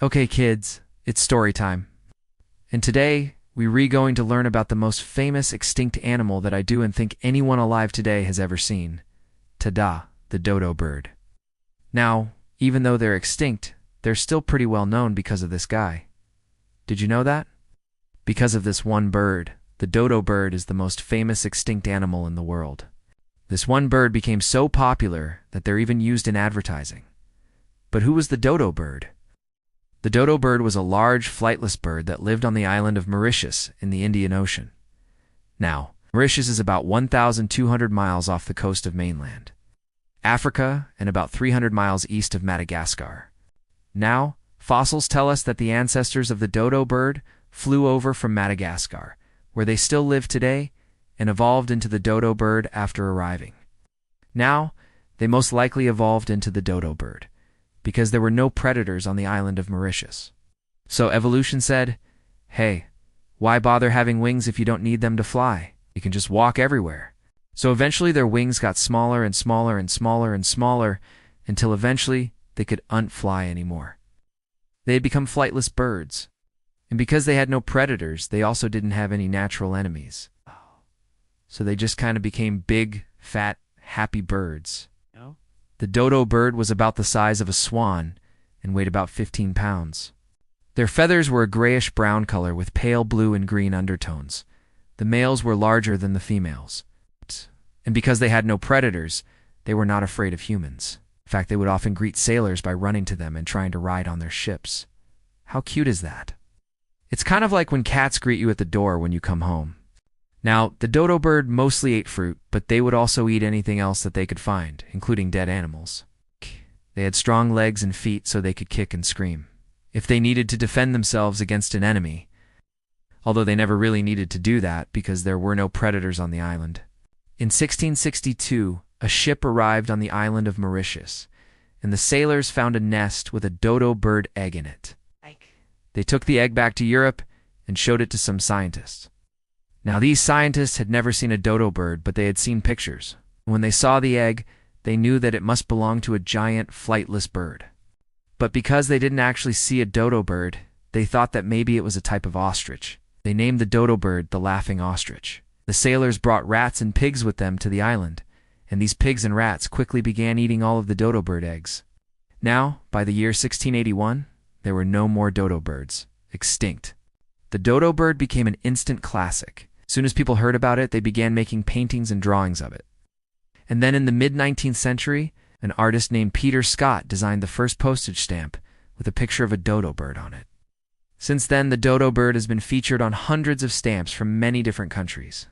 Okay, kids, it's story time. And today, we're going to learn about the most famous extinct animal that I do and think anyone alive today has ever seen. Ta-da, the dodo bird. Now, even though they're extinct, they're still pretty well known because of this guy. Did you know that? Because of this one bird, the dodo bird is the most famous extinct animal in the world. This one bird became so popular that they're even used in advertising. But who was the dodo bird? The dodo bird was a large, flightless bird that lived on the island of Mauritius in the Indian Ocean. Now, Mauritius is about 1,200 miles off the coast of mainland Africa and about 300 miles east of Madagascar. Now, fossils tell us that the ancestors of the dodo bird flew over from Madagascar, where they still live today, and evolved into the dodo bird after arriving. Now, they most likely evolved into the dodo bird, because there were no predators on the island of Mauritius. So evolution said, hey, why bother having wings if you don't need them to fly? You can just walk everywhere. So eventually their wings got smaller and smaller and smaller and smaller until eventually they couldn't fly anymore. They had become flightless birds. And because they had no predators, they also didn't have any natural enemies. So they just kind of became big, fat, happy birds. The dodo bird was about the size of a swan and weighed about 15 pounds. Their feathers were a grayish-brown color with pale blue and green undertones. The males were larger than the females. And because they had no predators, they were not afraid of humans. In fact, they would often greet sailors by running to them and trying to ride on their ships. How cute is that? It's kind of like when cats greet you at the door when you come home. Now, the dodo bird mostly ate fruit, but they would also eat anything else that they could find, including dead animals. They had strong legs and feet so they could kick and scream if they needed to defend themselves against an enemy, although they never really needed to do that because there were no predators on the island. In 1662, a ship arrived on the island of Mauritius, and the sailors found a nest with a dodo bird egg in it. They took the egg back to Europe and showed it to some scientists. Now, these scientists had never seen a dodo bird, but they had seen pictures. When they saw the egg, they knew that it must belong to a giant, flightless bird. But because they didn't actually see a dodo bird, they thought that maybe it was a type of ostrich. They named the dodo bird the laughing ostrich. The sailors brought rats and pigs with them to the island, and these pigs and rats quickly began eating all of the dodo bird eggs. Now, by the year 1681, there were no more dodo birds, extinct. The dodo bird became an instant classic. As soon as people heard about it, they began making paintings and drawings of it. And then in the mid-19th century, an artist named Peter Scott designed the first postage stamp with a picture of a dodo bird on it. Since then, the dodo bird has been featured on hundreds of stamps from many different countries.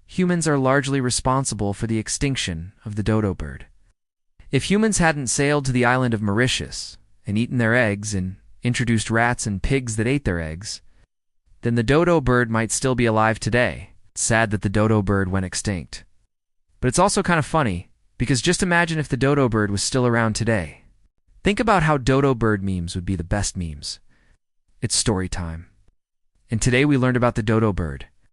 Humans are largely responsible for the extinction of the dodo bird. If humans hadn't sailed to the island of Mauritius and eaten their eggs and introduced rats and pigs that ate their eggs, then the dodo bird might still be alive today. It's sad that the dodo bird went extinct. But it's also kind of funny, because just imagine if the dodo bird was still around today. Think about how dodo bird memes would be the best memes. It's story time. And today we learned about the dodo bird,